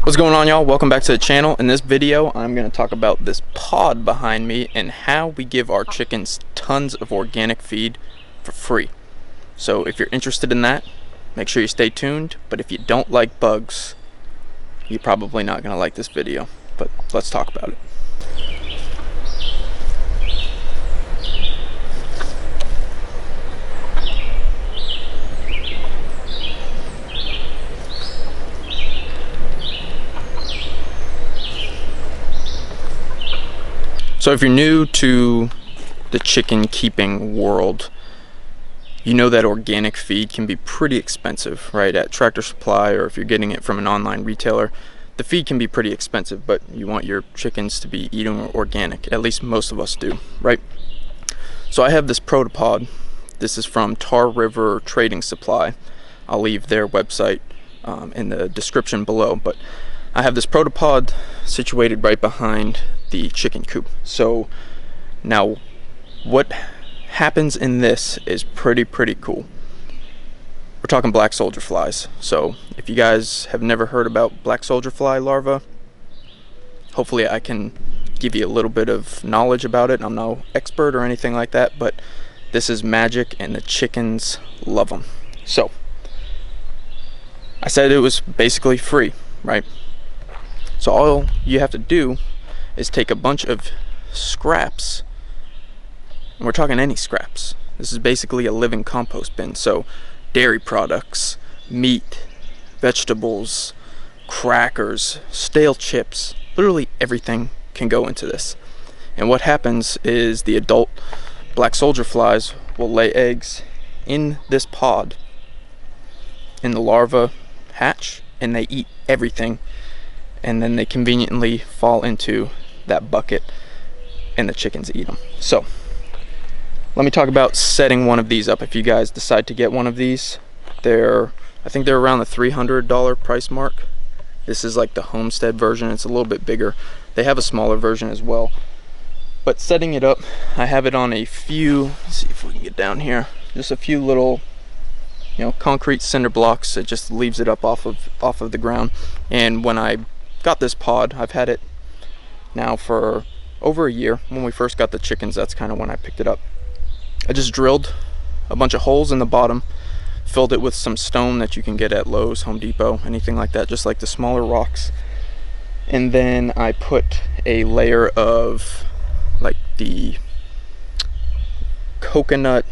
What's going on, y'all? Welcome back to the channel. In this video I'm going to talk about this pod behind me and how we give our chickens tons of organic feed for free. So if you're interested in that, make sure you stay tuned. But if you don't like bugs, you're probably not going to like this video. But let's talk about it. So if you're new to the chicken keeping world, you know that organic feed can be pretty expensive, right? At Tractor Supply, or if you're getting it from an online retailer, the feed can be pretty expensive, but you want your chickens to be eating organic. At least most of us do, right? So I have this ProtaPod. This is from Tar River Trading Supply. I'll leave their website in the description below, but I have this ProtaPod situated right behind the chicken coop. So now what happens in this is pretty cool. We're talking black soldier flies. So if you guys have never heard about black soldier fly larvae, hopefully I can give you a little bit of knowledge about it. I'm no expert or anything like that, but this is magic and the chickens love them. So I said it was basically free, right? So all you have to do is take a bunch of scraps, and we're talking any scraps. This is basically a living compost bin. So dairy products, meat, vegetables, crackers, stale chips, literally everything can go into this. And what happens is the adult black soldier flies will lay eggs in this pod, and the larvae hatch and they eat everything, and then they conveniently fall into that bucket and the chickens eat them. So let me talk about setting one of these up. If you guys decide to get one of these, I think they're around the $300 price mark. This is like the homestead version. It's a little bit bigger. They have a smaller version as well. But setting it up, I have it on a few, let's see if we can get down here, just a few little, concrete cinder blocks. It just leaves it up off of the ground. And when I got this pod, I've had it now for over a year. When we first got the chickens, that's kind of when I picked it up. I just drilled a bunch of holes in the bottom, filled it with some stone that you can get at Lowe's, Home Depot, anything like that, just like the smaller rocks. And then I put a layer of like the coconut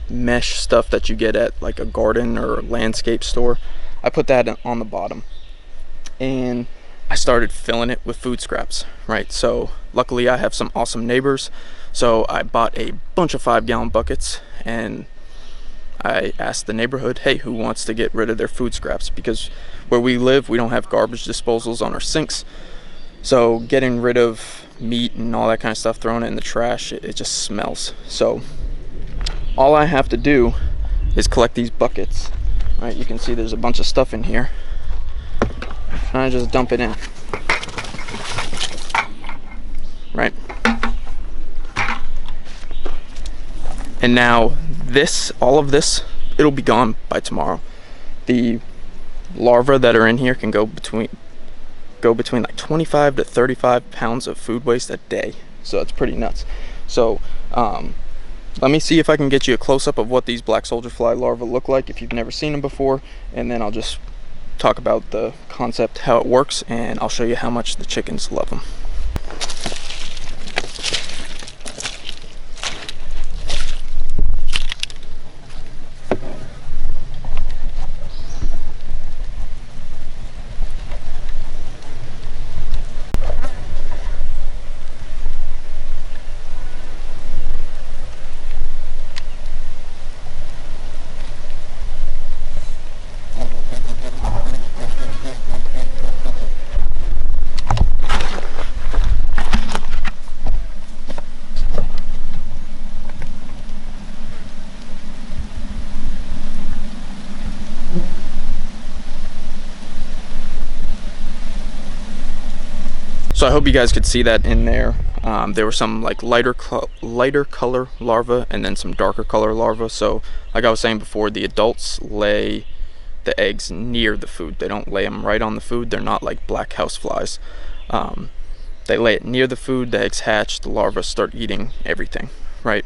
mesh stuff that you get at like a garden or landscape store. I put that on the bottom, and I started filling it with food scraps, right? So luckily I have some awesome neighbors, so I bought a bunch of 5-gallon buckets, and I asked the neighborhood, hey, who wants to get rid of their food scraps? Because where we live, we don't have garbage disposals on our sinks, so getting rid of meat and all that kind of stuff, throwing it in the trash, it just smells. So all I have to do is collect these buckets, right? You can see there's a bunch of stuff in here, and I just dump it in, right? And now all of this, it'll be gone by tomorrow. The larvae that are in here can go between like 25 to 35 pounds of food waste a day. So it's pretty nuts. So let me see if I can get you a close-up of what these black soldier fly larvae look like if you've never seen them before, and then I'll just talk about the concept, how it works, and I'll show you how much the chickens love them. So I hope you guys could see that in there. There were some like lighter color larvae and then some darker color larvae. So like I was saying before, the adults lay the eggs near the food. They don't lay them right on the food. They're not like black house flies. They lay it near the food, the eggs hatch, the larvae start eating everything, right?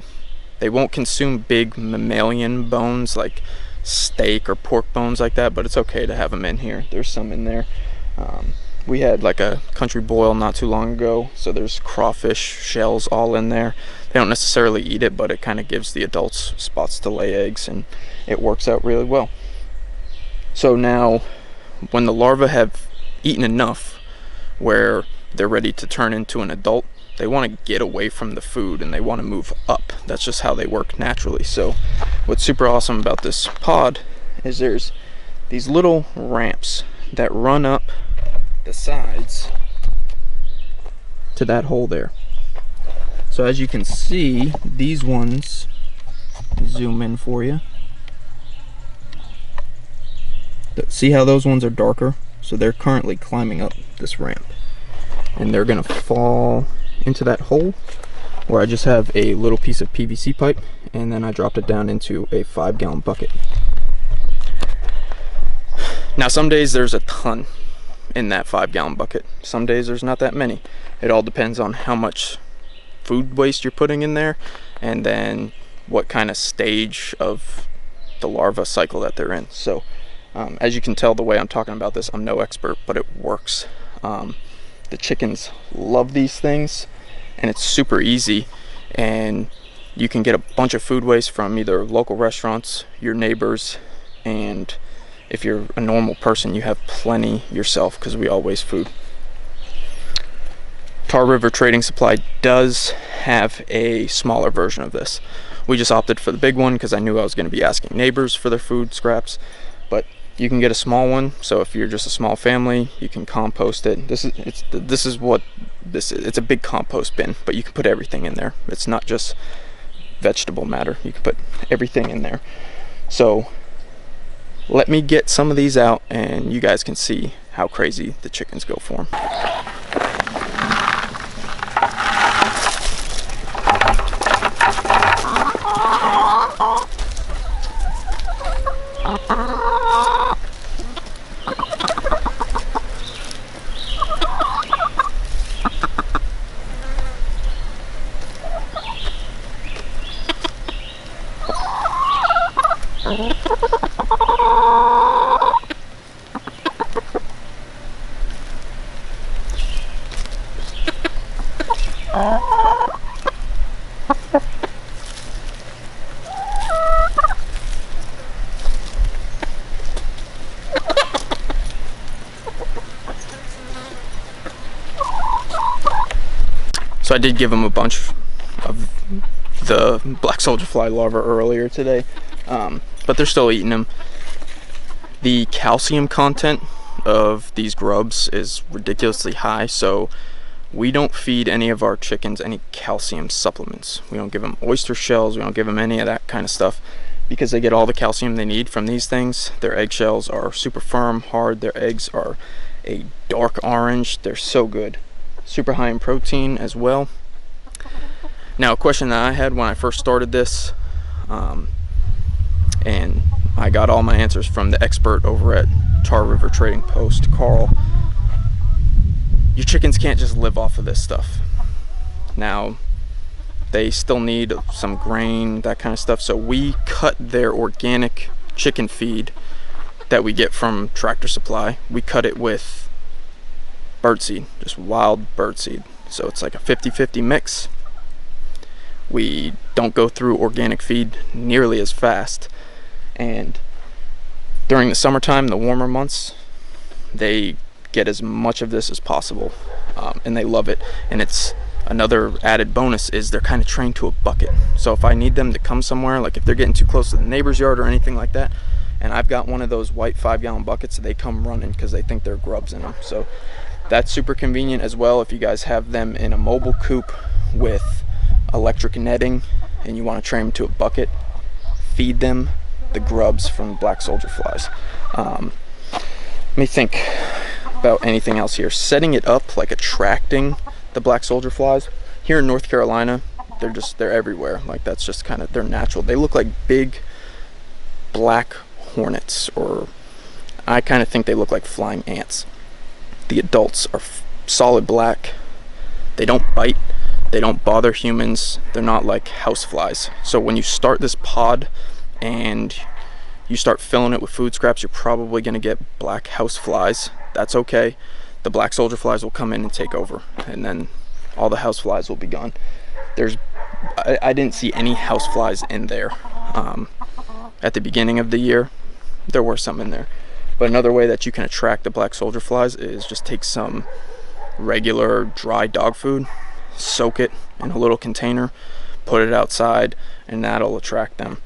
They won't consume big mammalian bones like steak or pork bones like that, but it's okay to have them in here. There's some in there. We had like a country boil not too long ago, so there's crawfish shells all in there. They don't necessarily eat it, but it kind of gives the adults spots to lay eggs, and it works out really well. So now, when the larvae have eaten enough where they're ready to turn into an adult, they want to get away from the food and they want to move up. That's just how they work naturally. So what's super awesome about this pod is there's these little ramps that run up the sides to that hole there. So as you can see, these ones, zoom in for you. See how those ones are darker? So they're currently climbing up this ramp, and they're gonna fall into that hole where I just have a little piece of PVC pipe, and then I dropped it down into a 5-gallon bucket. Now some days there's a ton in that 5-gallon bucket. Some days there's not that many. It all depends on how much food waste you're putting in there, and then what kind of stage of the larva cycle that they're in. So as you can tell, the way I'm talking about this, I'm no expert, but it works. The chickens love these things, and it's super easy, and you can get a bunch of food waste from either local restaurants, your neighbors, and if you're a normal person, you have plenty yourself, because we all waste food. Tar River Trading Supply does have a smaller version of this. We just opted for the big one because I knew I was going to be asking neighbors for their food scraps, but you can get a small one. So if you're just a small family, you can compost it. This is what this is. It's a big compost bin, but you can put everything in there. It's not just vegetable matter. You can put everything in there. So let me get some of these out, and you guys can see how crazy the chickens go for them. So I did give them a bunch of the black soldier fly larvae earlier today, but they're still eating them. The calcium content of these grubs is ridiculously high, so we don't feed any of our chickens any calcium supplements. We don't give them oyster shells, we don't give them any of that kind of stuff, because they get all the calcium they need from these things. Their eggshells are super firm, hard, their eggs are a dark orange, they're so good. Super high in protein as well. Now, a question that I had when I first started this, and I got all my answers from the expert over at Tar River Trading Post, Carl. Your chickens can't just live off of this stuff. Now, they still need some grain, that kind of stuff, so we cut their organic chicken feed that we get from Tractor Supply. We cut it with birdseed, just wild birdseed. So it's like a 50-50 mix. We don't go through organic feed nearly as fast, and during the summertime, the warmer months, they get as much of this as possible, and they love it. And it's another added bonus is they're kind of trained to a bucket. So if I need them to come somewhere, like if they're getting too close to the neighbor's yard or anything like that, and I've got one of those white 5-gallon buckets, they come running because they think there are grubs in them. So that's super convenient as well if you guys have them in a mobile coop with electric netting and you want to train them to a bucket. Feed them the grubs from black soldier flies. Let me think about anything else here. Setting it up, like attracting the black soldier flies. Here in North Carolina, they're everywhere. Like that's just kind of, they're natural. They look like big black hornets, or I kind of think they look like flying ants. The adults are solid black. They don't bite. They don't bother humans. They're not like house flies. So when you start this pod and you start filling it with food scraps, you're probably going to get black house flies. That's okay. The black soldier flies will come in and take over, and then all the house flies will be gone. I didn't see any house flies in there. At the beginning of the year, there were some in there. But another way that you can attract the black soldier flies is just take some regular dry dog food, soak it in a little container, put it outside, and that'll attract them.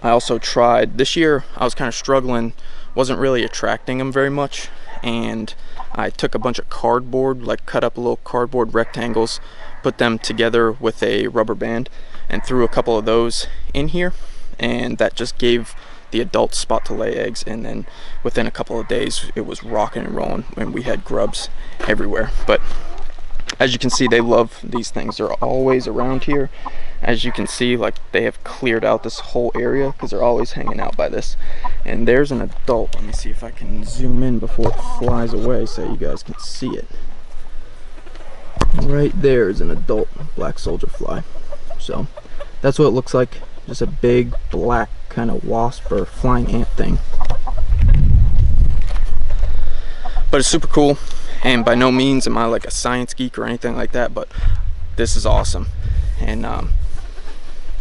I also tried, this year I was kind of struggling, wasn't really attracting them very much, and I took a bunch of cardboard, like cut up little cardboard rectangles, put them together with a rubber band, and threw a couple of those in here, and that just gave the adult spot to lay eggs. And then within a couple of days it was rocking and rolling, and we had grubs everywhere. But as you can see, they love these things. They're always around here. As you can see, like, they have cleared out this whole area because they're always hanging out by this. And there's an adult. Let me see if I can zoom in before it flies away so you guys can see it. Right there is an adult black soldier fly. So that's what it looks like. Just a big black kind of wasp or flying ant thing. But it's super cool, and by no means am I like a science geek or anything like that, but this is awesome. And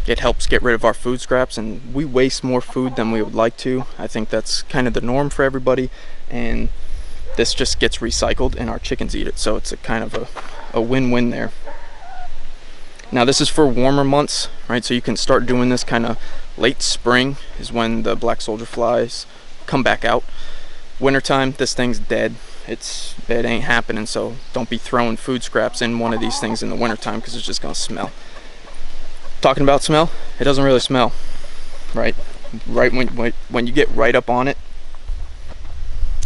it helps get rid of our food scraps, and we waste more food than we would like to. I think that's kind of the norm for everybody, and this just gets recycled and our chickens eat it, so it's a kind of a win-win there. Now this is for warmer months, right? So you can start doing this kind of late spring is when the black soldier flies come back out. Wintertime, this thing's dead. It ain't happening, so don't be throwing food scraps in one of these things in the wintertime because it's just gonna smell. Talking about smell, it doesn't really smell, right? Right when you get right up on it,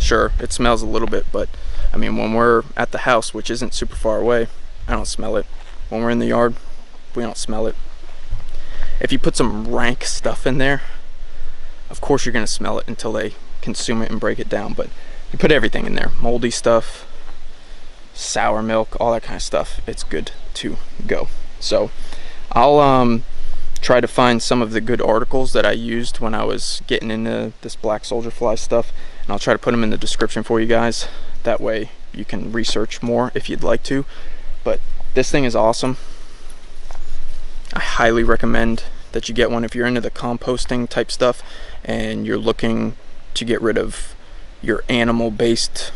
sure, it smells a little bit, but I mean, when we're at the house, which isn't super far away, I don't smell it. When we're in the yard, we don't smell it. If you put some rank stuff in there, of course you're gonna smell it until they consume it and break it down. But you put everything in there, moldy stuff, sour milk, all that kind of stuff, it's good to go. So I'll try to find some of the good articles that I used when I was getting into this black soldier fly stuff, and I'll try to put them in the description for you guys. That way you can research more if you'd like to. But this thing is awesome. I highly recommend that you get one if you're into the composting type stuff and you're looking to get rid of your animal based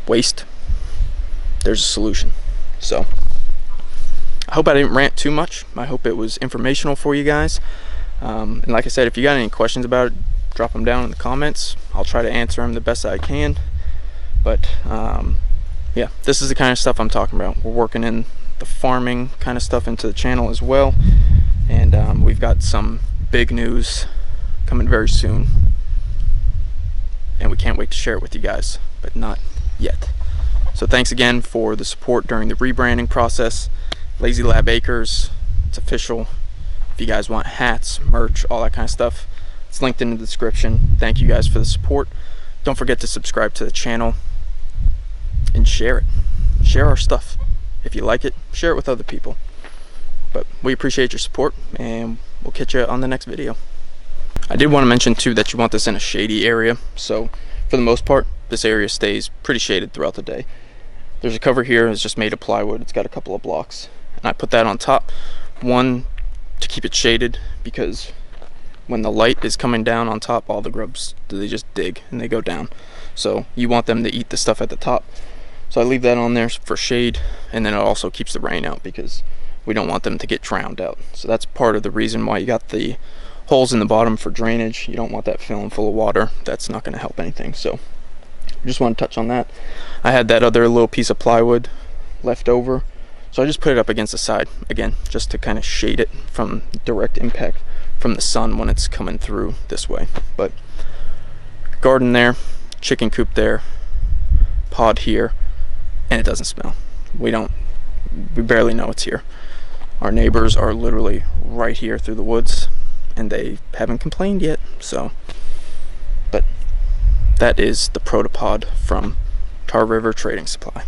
waste. There's a solution. So I hope I didn't rant too much. I hope it was informational for you guys. And like I said, if you got any questions about it, drop them down in the comments. I'll try to answer them the best I can. But yeah, this is the kind of stuff I'm talking about. We're working in the farming kind of stuff into the channel as well, and we've got some big news coming very soon, and we can't wait to share it with you guys, but not yet. So thanks again for the support during the rebranding process. Lazy Lab Acres, it's official. If you guys want hats, merch, all that kind of stuff, it's linked in the description. Thank you guys for the support. Don't forget to subscribe to the channel and share it. Share our stuff. If you like it, share it with other people. But we appreciate your support, and we'll catch you on the next video. I did want to mention too that you want this in a shady area. So for the most part, this area stays pretty shaded throughout the day. There's a cover here, it's just made of plywood. It's got a couple of blocks, and I put that on top. One, to keep it shaded, because when the light is coming down on top, all the grubs, they just dig and they go down. So you want them to eat the stuff at the top. So I leave that on there for shade, and then it also keeps the rain out because we don't want them to get drowned out. So that's part of the reason why you got the holes in the bottom for drainage. You don't want that filling full of water. That's not going to help anything. So I just want to touch on that. I had that other little piece of plywood left over, so I just put it up against the side again, just to kind of shade it from direct impact from the sun when it's coming through this way. But garden there, chicken coop there, pod here, and it doesn't smell. We barely know it's here. Our neighbors are literally right here through the woods, and they haven't complained yet. So, but That is the ProtaPod from Tar River Trading Supply.